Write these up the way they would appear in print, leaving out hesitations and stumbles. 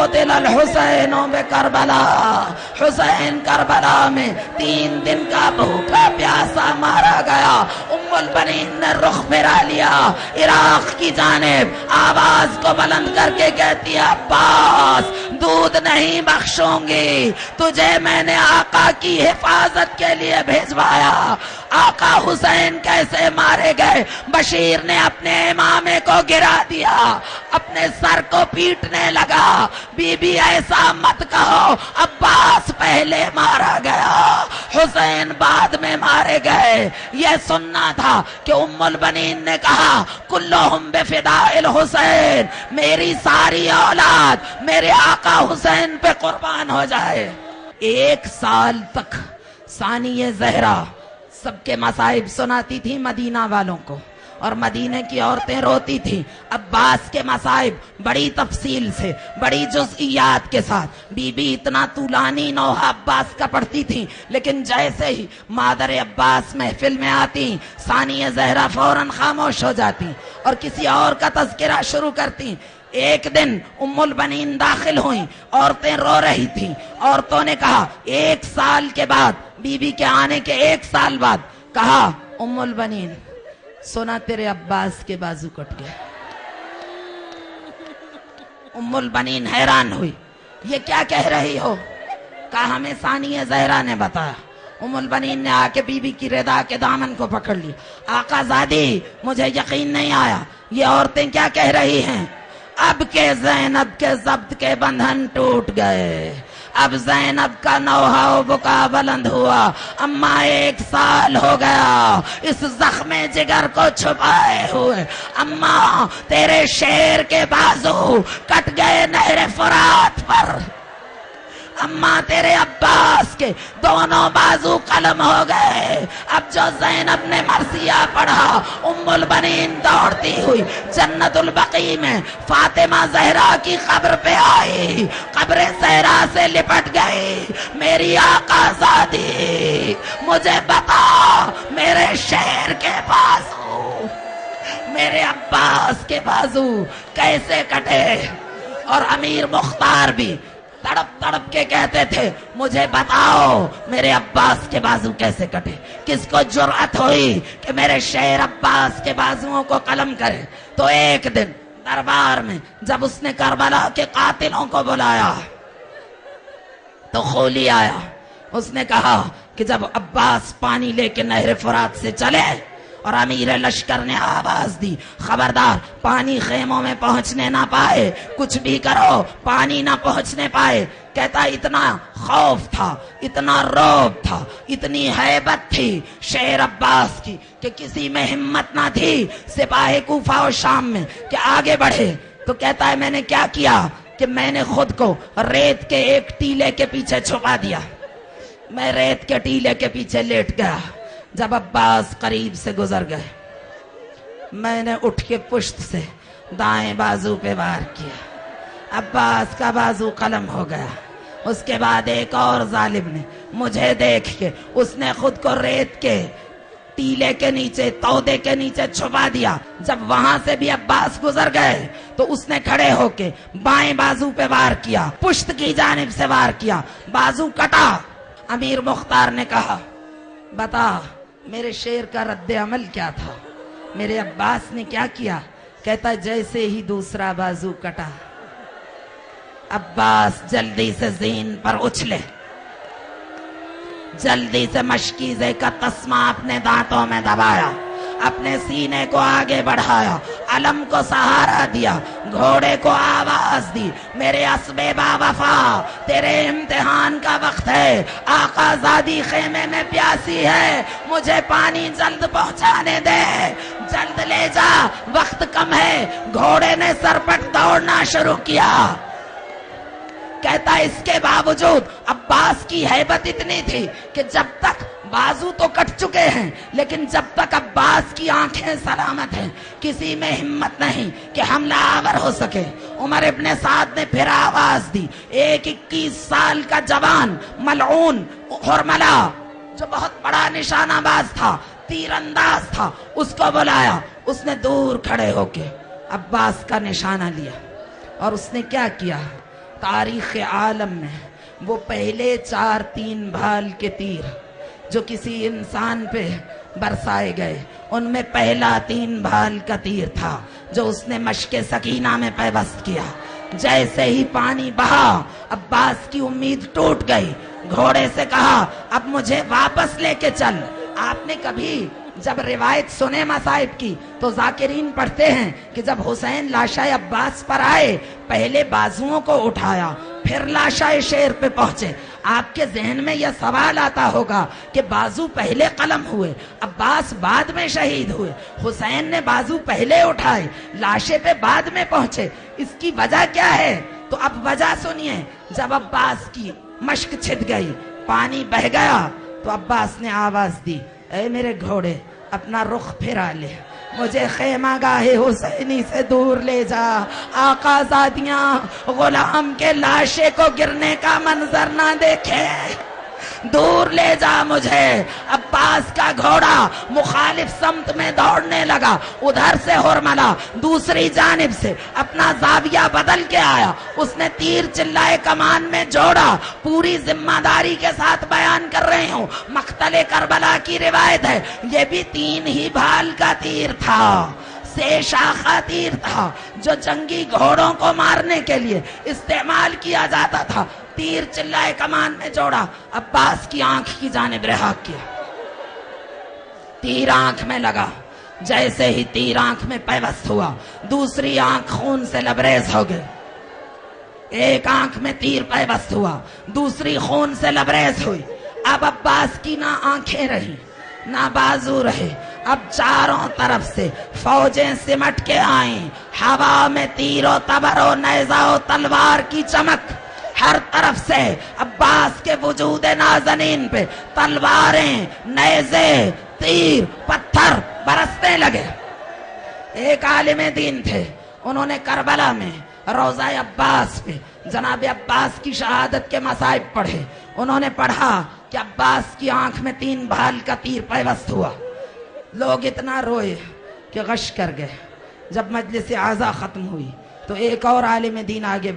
قتل الحسین بکربلا، حسین کربلا میں 3 دن کا بھوکا پیاسا مارا گیا۔ ام البنین نے رخ پھرا لیا عراق کی جانب، آواز کو بلند کر کے کہتی ہے عباس دودھ نہیں بخشوں گی، تجھے میں نے آقا کی حفاظت کے لیے بھیجوایا۔ آقا حسین کیسے مارے گئے؟ بشیر نے اپنے امامے کو گرا دیا، اپنے سر کو پیٹنے لگا۔ بی بی ایسا مت کہو، عباس پہلے مارا گیا، حسین بعد میں مارے گئے۔ یہ سننا تھا کہ ام البنین نے کہا کلہم بفداء الحسین، میری ساری اولاد میرے آقا حسین پہ قربان ہو جائے۔ 1 سال تک ثانیہ زہرا سب کے مصائب سناتی تھی مدینہ والوں کو، اور مدینے کی عورتیں روتی تھیں۔ عباس کے مصائب بڑی تفصیل سے، بڑی جزئیات کے ساتھ بی بی اتنا طولانی نوحہ عباس کا پڑھتی تھیں، لیکن جیسے ہی مادر عباس محفل میں آتی ثانیہ زہرا فوراً خاموش ہو جاتی اور کسی اور کا تذکرہ شروع کرتی۔ ایک دن ام البنین داخل ہوئیں، عورتیں رو رہی تھیں۔ عورتوں نے کہا 1 سال کے بعد، بی بی کے آنے کے 1 سال بعد، کہا ام البنین سنا تیرے عباس کے بازو کٹ گئے۔ ام البنین حیران ہوئی، یہ کیا کہہ رہی ہو؟ کہا ہمیں ثانیہ زہرا نے بتایا۔ ام البنین نے آ کے بی بی کی رضا کے دامن کو پکڑ لی۔ آقا زادی مجھے یقین نہیں آیا، یہ عورتیں کیا کہہ رہی ہیں؟ اب کے زینب کے ضبط کے بندھن ٹوٹ گئے، اب زینب کا نوحہ و بکا بلند ہوا۔ اماں 1 سال ہو گیا اس زخم جگر کو چھپائے ہوئے، اماں تیرے شیر کے بازو کٹ گئے نہر فرات پر، اماں تیرے عباس کے دونوں بازو قلم ہو گئے۔ اب جو زینب نے مرثیہ پڑھا، ام البنین دوڑتی ہوئی جنت البقیع میں فاطمہ زہرا کی قبر پہ آئی، قبر زہرا سے لپٹ گئی۔ میری آقا زادی مجھے بتا میرے شیر کے بازو، میرے عباس کے بازو کیسے کٹے؟ اور امیر مختار بھی تڑپ تڑپ کے کہتے تھے مجھے بتاؤ میرے عباس کے بازو کیسے کٹے؟ کس کو جرأت ہوئی کہ میرے شیر عباس کے بازوؤں کو قلم کرے؟ تو ایک دن دربار میں جب اس نے کربلا کے قاتلوں کو بلایا تو خولی آیا۔ اس نے کہا کہ جب عباس پانی لے کے نہر فرات سے چلے اور امیر لشکر نے آواز دی خبردار پانی خیموں میں پہنچنے نہ پائے، کچھ بھی کرو پانی نہ پہنچنے پائے، کہتا اتنا خوف تھا، اتنا رعب تھا، اتنی ہیبت تھی شیر عباس کی کہ کسی میں ہمت نہ تھی سپاہی کوفہ و شام میں کہ آگے بڑھے۔ تو کہتا ہے میں نے کیا کیا کہ میں نے خود کو ریت کے ایک ٹیلے کے پیچھے چھپا دیا، میں ریت کے ٹیلے کے پیچھے لیٹ گیا۔ جب عباس قریب سے گزر گئے میں نے اٹھ کے پشت سے دائیں بازو پہ وار کیا، عباس کا بازو قلم ہو گیا۔ اس کے بعد ایک اور ظالم نے مجھے دیکھ کے اس نے خود کو ریت کے ٹیلے کے نیچے تودے کے نیچے چھپا دیا۔ جب وہاں سے بھی عباس گزر گئے تو اس نے کھڑے ہو کے بائیں بازو پہ وار کیا، پشت کی جانب سے وار کیا، بازو کٹا۔ امیر مختار نے کہا بتا میرے شیر کا رد عمل کیا تھا؟ میرے عباس نے کیا کیا؟ کہتا جیسے ہی دوسرا بازو کٹا عباس جلدی سے زین پر اچھلے، جلدی سے مشکیزے کا تسمہ اپنے دانتوں میں دبایا، اپنے سینے کو آگے بڑھایا، علم کو سہارا دیا، گھوڑے کو آواز دی میرے اسب با وفا تیرے امتحان کا وقت ہے، آقا زادی خیمے میں پیاسی ہے، مجھے پانی جلد پہنچانے دے، جلد لے جا وقت کم ہے۔ گھوڑے نے سرپٹ دوڑنا شروع کیا۔ کہتا اس کے باوجود عباس کی ہیبت اتنی تھی کہ جب تک بازو تو کٹ چکے ہیں لیکن جب تک عباس کی آنکھیں سلامت ہیں کسی میں ہمت نہیں کہ حملہ آور ہو سکے۔ عمر ابن سعد نے پھر آواز دی، ایک 21 سال کا جوان ملعون حرملہ جو بہت بڑا نشانہ باز تھا، تیر انداز تھا، اس کو بلایا۔ اس نے دور کھڑے ہو کے عباس کا نشانہ لیا اور اس نے کیا کیا؟ تاریخ عالم میں وہ پہلے 4 3 بھال کے تیر جو کسی انسان پہ برسائے گئے، ان میں پہلا 3 بھال کا تیر تھا جو اس نے مشق سکینہ میں پیوست کیا۔ جیسے ہی پانی بہا عباس کی امید ٹوٹ گئی، گھوڑے سے کہا اب مجھے واپس لے کے چل۔ آپ نے کبھی جب روایت سنے مصائب کی تو ذاکرین پڑھتے ہیں کہ جب حسین لاشائے عباس پر آئے پہلے بازوؤں کو اٹھایا پھر لاشائے شیر پہ پہنچے۔ آپ کے ذہن میں یہ سوال آتا ہوگا کہ بازو پہلے قلم ہوئے، عباس بعد میں شہید ہوئے، حسین نے بازو پہلے اٹھائے لاشے پہ بعد میں پہنچے، اس کی وجہ کیا ہے؟ تو اب وجہ سنیے۔ جب عباس کی مشق چھٹ گئی، پانی بہ گیا، تو عباس نے آواز دی، اے میرے گھوڑے اپنا رخ پھرا لے، مجھے خیمہ گاہ حسینی سے دور لے جا، آقا زادیاں غلام کے لاشے کو گرنے کا منظر نہ دیکھے، دور لے جا مجھے۔ عباس کا گھوڑا مخالف سمت میں دوڑنے لگا، ادھر سے ہرملا دوسری جانب سے اپنا زاویہ بدل کے آیا، اس نے تیر چلائے کمان میں جوڑا۔ پوری ذمہ داری کے ساتھ بیان کر رہی ہوں، مقتل کربلا کی روایت ہے، یہ بھی 3 ہی بھال کا تیر تھا، 6 شاخہ تیر تھا جو جنگی گھوڑوں کو مارنے کے لیے استعمال کیا جاتا تھا۔ تیر چلائے کمان میں جوڑا، عباس کی آنکھ کی جانب رہا کیا، تیر آنکھ میں لگا، جیسے ہی تیر آنکھ میں پیوست ہوا دوسری آنکھ خون سے لبریز ہو گئی۔ ایک آنکھ میں تیر پیوست ہوا، دوسری خون سے لبریز ہوئی۔ اب عباس کی نہ آنکھیں رہی نہ بازو رہے، اب چاروں طرف سے فوجیں سمٹ کے آئیں، ہوا میں تیر و تبر و نیزہ و تلوار کی چمک، ہر طرف سے عباس کے وجود نازنین پہ تلواریں، نیزے، تیر، پتھر برسنے لگے۔ ایک عالم دین تھے، انہوں نے کربلا میں روضہ عباس پہ جناب عباس کی شہادت کے مصائب پڑھے۔ انہوں نے پڑھا کہ عباس کی آنکھ میں 3 بھال کا تیر پیوست ہوا۔ لوگ اتنا روئے کہ غش کر گئے۔ جب مجلس اعزا ختم ہوئی تو ایک اور عالم دین آگے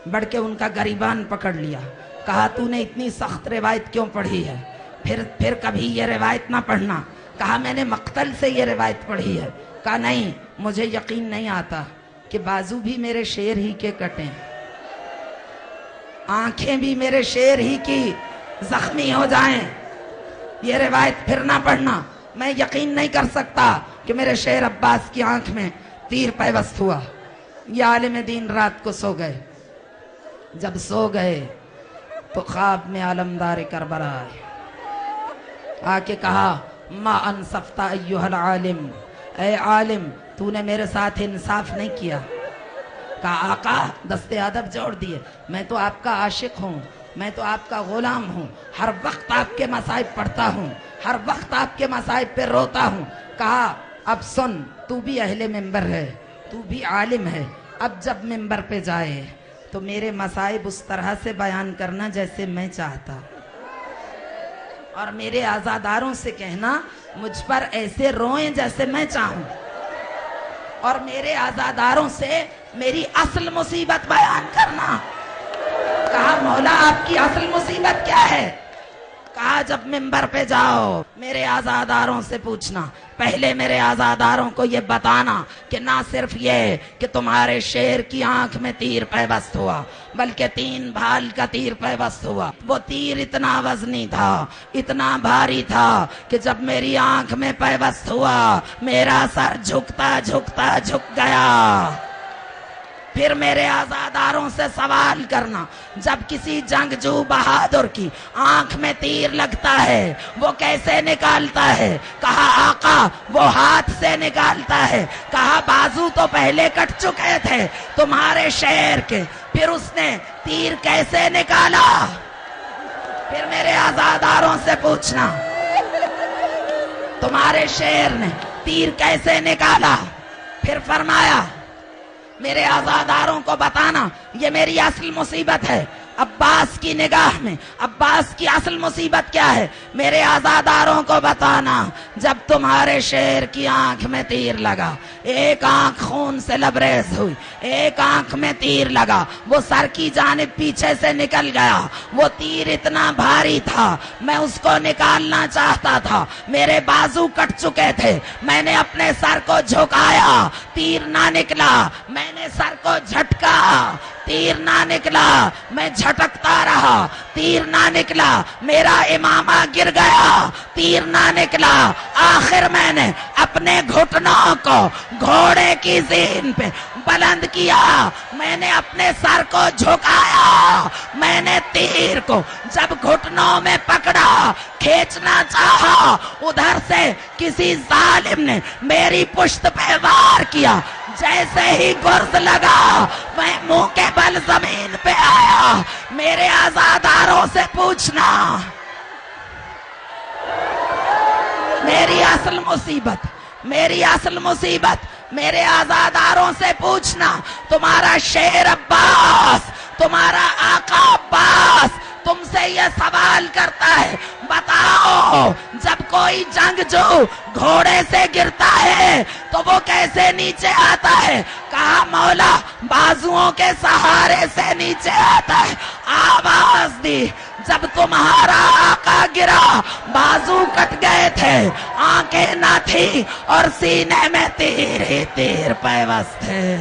بڑھ کے ان کا گریبان پکڑ لیا، کہا تو نے اتنی سخت روایت کیوں پڑھی ہے؟ پھر کبھی یہ روایت نہ پڑھنا۔ کہا میں نے مقتل سے یہ روایت پڑھی ہے۔ کہا نہیں، مجھے یقین نہیں آتا کہ بازو بھی میرے شیر ہی کے کٹیں، آنکھیں بھی میرے شیر ہی کی زخمی ہو جائیں، یہ روایت پھر نہ پڑھنا، میں یقین نہیں کر سکتا کہ میرے شیر عباس کی آنکھ میں تیر پیوست ہوا۔ یہ عالم دین رات کو سو گئے۔ جب سو گئے تو خواب میں علمدار کربلا آئے، آ کے کہا ما انصفت ایھا العالم، اے عالم تو نے میرے ساتھ انصاف نہیں کیا۔ کہا آقا دست ادب جوڑ دیے، میں تو آپ کا عاشق ہوں، میں تو آپ کا غلام ہوں، ہر وقت آپ کے مصائب پڑھتا ہوں، ہر وقت آپ کے مصائب پہ روتا ہوں۔ کہا اب سن، تو بھی اہل منبر ہے، تو بھی عالم ہے، اب جب منبر پہ جائے تو میرے مصائب اس طرح سے بیان کرنا جیسے میں چاہتا، اور میرے عزاداروں سے کہنا مجھ پر ایسے روئیں جیسے میں چاہوں، اور میرے عزاداروں سے میری اصل مصیبت بیان کرنا۔ کہا مولا آپ کی اصل مصیبت کیا ہے؟ کہا جب منبر پہ جاؤ میرے عزاداروں سے پوچھنا، پہلے میرے عزاداروں کو یہ بتانا کہ نہ صرف یہ کہ تمہارے شیر کی آنکھ میں تیر پیوست ہوا بلکہ 3 بھال کا تیر پیوست ہوا۔ وہ تیر اتنا وزنی تھا، اتنا بھاری تھا کہ جب میری آنکھ میں پیوست ہوا میرا سر جھکتا جھکتا جھک گیا۔ پھر میرے عزاداروں سے سوال کرنا، جب کسی جنگجو بہادر کی آنکھ میں تیر لگتا ہے وہ کیسے نکالتا ہے؟ کہا آقا وہ ہاتھ سے نکالتا ہے۔ کہا بازو تو پہلے کٹ چکے تھے تمہارے شیر کے، پھر اس نے تیر کیسے نکالا؟ پھر میرے عزاداروں سے پوچھنا تمہارے شیر نے تیر کیسے نکالا؟ پھر فرمایا میرے عزاداروں کو بتانا یہ میری اصل مصیبت ہے، عباس کی نگاہ میں عباس کی اصل مصیبت کیا ہے؟ میرے عزاداروں کو بتانا، جب تمہارے شیر کی آنکھ میں تیر لگا، ایک آنکھ خون سے لبریز ہوئی، ایک آنکھ میں تیر لگا، وہ سر کی جانب پیچھے سے نکل گیا، وہ تیر اتنا بھاری تھا میں اس کو نکالنا چاہتا تھا، میرے بازو کٹ چکے تھے، میں نے اپنے سر کو جھکایا، تیر نہ نکلا، میں نے سر کو جھٹکا، تیر نہ نکلا، میں جھٹکتا رہا، تیر نہ نکلا، میرا امامہ گر گیا، تیر نہ نکلا، آخر میں نے اپنے گھٹنوں کو گھوڑے کی زین پہ بلند کیا، میں نے اپنے سر کو جھکایا، میں نے تیر کو جب گھٹنوں میں پکڑا، کھینچنا چاہا، ادھر سے کسی ظالم نے میری پشت پہ وار کیا، جیسے ہی گرز لگا میں منہ کے بل زمین پہ آیا۔ میرے عزاداروں سے پوچھنا، میری اصل مصیبت میرے عزاداروں سے پوچھنا، تمہارا شیر عباس، تمہارا آقا عباس تم سے یہ سوال کرتا ہے، بتاؤ جب کوئی جنگجو گھوڑے سے گرتا ہے تو وہ کیسے نیچے آتا ہے؟ کہا مولا بازوؤں کے سہارے سے نیچے آتا ہے۔ آواز دی، جب تمہارا آقا گرا بازو کٹ گئے تھے، آنکھیں نہ تھی اور سینے میں تیر ہی تیر پیوست تھے۔